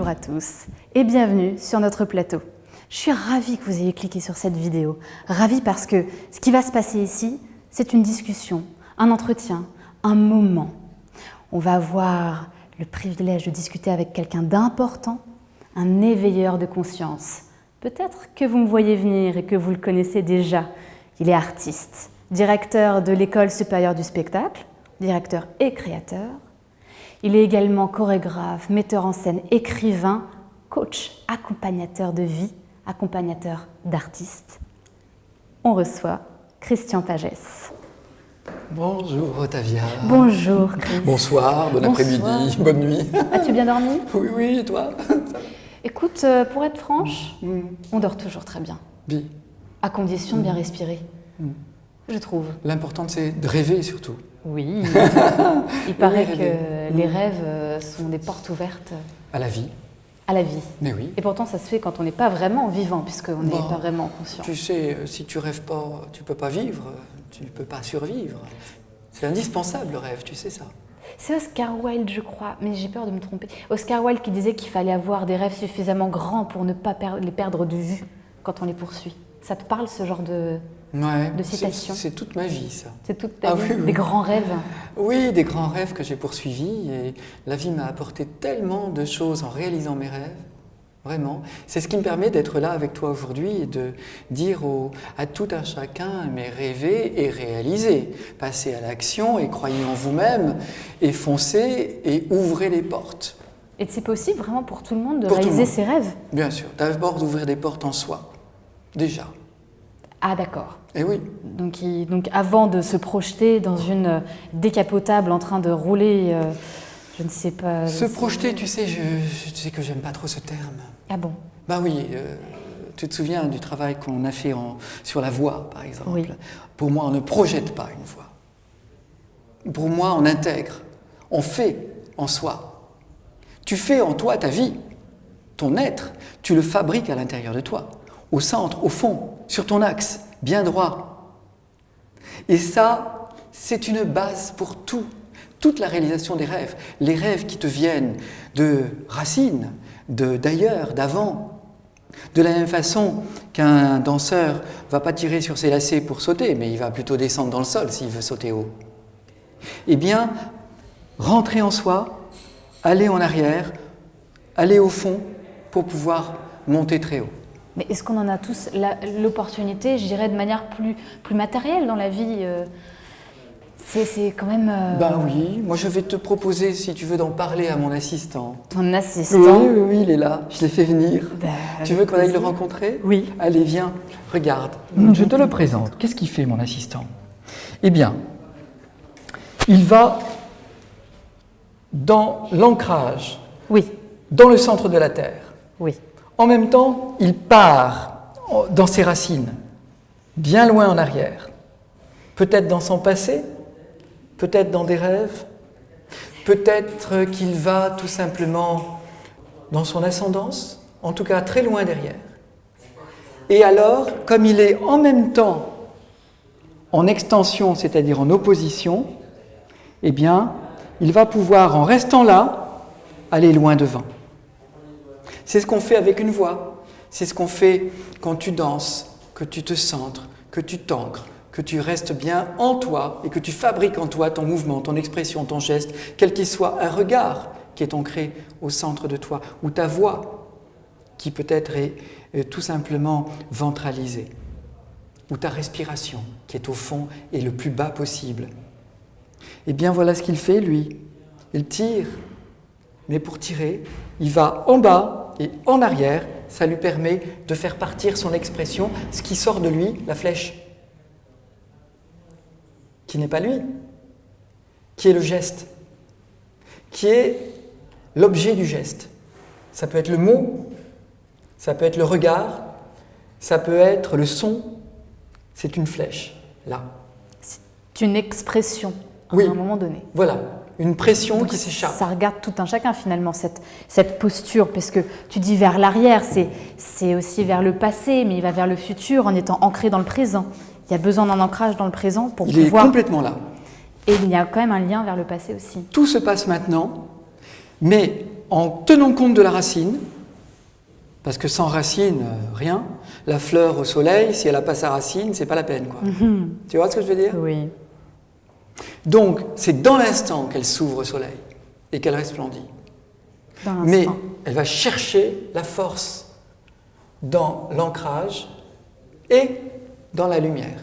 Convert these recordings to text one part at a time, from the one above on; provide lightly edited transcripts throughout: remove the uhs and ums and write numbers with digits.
Bonjour à tous et bienvenue sur notre plateau. Je suis ravie que vous ayez cliqué sur cette vidéo. Ravie parce que ce qui va se passer ici, c'est une discussion, un entretien, un moment. On va avoir le privilège de discuter avec quelqu'un d'important, un éveilleur de conscience. Peut-être que vous me voyez venir et que vous le connaissez déjà. Il est artiste, directeur de l'École supérieure du spectacle, directeur et créateur. Il est également chorégraphe, metteur en scène, écrivain, coach, accompagnateur de vie, accompagnateur d'artistes. On reçoit Christian Pagès. Bonjour Otavia. Bonjour Chris. Bonsoir, bon après-midi, bonne nuit. As-tu bien dormi? Oui, oui, et toi? Ça va. Écoute, pour être franche, on dort toujours très bien. Bien. À condition de bien respirer, je trouve. L'important c'est de rêver surtout. Oui, il paraît rêver. que les rêves sont des portes ouvertes À la vie. à la vie. Mais oui. Et pourtant, ça se fait quand on n'est pas vraiment vivant, puisqu'on n'est Bon, pas vraiment conscient. Tu sais, si tu rêves pas, tu peux pas vivre, tu ne peux pas survivre. C'est indispensable le rêve, tu sais ça. C'est Oscar Wilde, je crois, mais j'ai peur de me tromper. Oscar Wilde qui disait qu'il fallait avoir des rêves suffisamment grands pour ne pas les perdre de vue quand on les poursuit. Ça te parle, ce genre de citation? C'est toute ma vie ça. C'est toute ta vie, Oui, oui. des grands rêves? Oui, des grands rêves que j'ai poursuivis et la vie m'a apporté tellement de choses en réalisant mes rêves, vraiment. C'est ce qui me permet d'être là avec toi aujourd'hui et de dire à tout un chacun, mais rêvez et réalisez. Passez à l'action et croyez en vous-même et foncez et ouvrez les portes. Et c'est possible vraiment pour tout le monde de Pour tout le réaliser monde. ses rêves? Bien sûr, d'abord d'ouvrir des portes en soi, déjà. Ah d'accord. Et oui. Donc avant de se projeter dans une décapotable en train de rouler, je ne sais pas... Se projeter, tu sais, je sais que j'aime pas trop ce terme. Ah bon? Ben oui, tu te souviens du travail qu'on a fait sur la voix, par exemple. Oui. Pour moi, on ne projette pas une voix. Pour moi, on intègre, on fait en soi. Tu fais en toi ta vie, ton être, tu le fabriques à l'intérieur de toi, au centre, au fond, sur ton axe, bien droit. Et ça, c'est une base pour tout. Toute la réalisation des rêves, les rêves qui te viennent de racines, d'ailleurs, d'avant. De la même façon qu'un danseur ne va pas tirer sur ses lacets pour sauter, mais il va plutôt descendre dans le sol s'il veut sauter haut. Eh bien, rentrer en soi, aller en arrière, aller au fond pour pouvoir monter très haut. Mais est-ce qu'on en a tous l'opportunité, je dirais de manière plus matérielle dans la vie C'est quand même... Ben oui, moi je vais te proposer, si tu veux, d'en parler à mon assistant. Ton assistant? Oui, il est là, je l'ai fait venir. Tu veux qu'on aille le rencontrer? Oui. Allez, viens, regarde. Je te le présente. Qu'est-ce qu'il fait, mon assistant? Eh bien, il va dans l'ancrage, Oui, dans le centre de la Terre. oui. En même temps, il part dans ses racines, bien loin en arrière. Peut-être dans son passé, peut-être dans des rêves, peut-être qu'il va tout simplement dans son ascendance, en tout cas très loin derrière. Et alors, comme il est en même temps en extension, c'est-à-dire en opposition, eh bien, il va pouvoir, en restant là, aller loin devant. C'est ce qu'on fait avec une voix, c'est ce qu'on fait quand tu danses, que tu te centres, que tu t'ancres, que tu restes bien en toi et que tu fabriques en toi ton mouvement, ton expression, ton geste, quel qu'il soit, un regard qui est ancré au centre de toi, ou ta voix qui peut-être est tout simplement ventralisée, ou ta respiration qui est au fond et le plus bas possible. Eh bien voilà ce qu'il fait lui, il tire, mais pour tirer, il va en bas et en arrière, ça lui permet de faire partir son expression, ce qui sort de lui, la flèche, qui n'est pas lui, qui est le geste, qui est l'objet du geste. Ça peut être le mot, ça peut être le regard, ça peut être le son, c'est une flèche, là. C'est une expression à Oui. un moment donné. Voilà, une pression Donc, qui s'échappe. ça regarde tout un chacun finalement, cette posture, parce que tu dis vers l'arrière, c'est aussi vers le passé, mais il va vers le futur en étant ancré dans le présent. Il y a besoin d'un ancrage dans le présent pour Il est pouvoir... complètement là. Et il y a quand même un lien vers le passé aussi. Tout se passe maintenant, mais en tenant compte de la racine, parce que sans racine, rien. La fleur au soleil, si elle n'a pas sa racine, c'est pas la peine, quoi. Tu vois ce que je veux dire? Oui. Donc, c'est dans l'instant qu'elle s'ouvre au soleil et qu'elle resplendit. Mais elle va chercher la force dans l'ancrage et dans la lumière.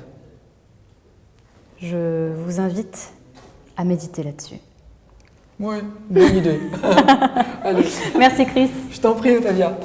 Je vous invite à méditer là-dessus. Oui, bonne idée. Allez. Merci Chris. Je t'en prie, Otavia.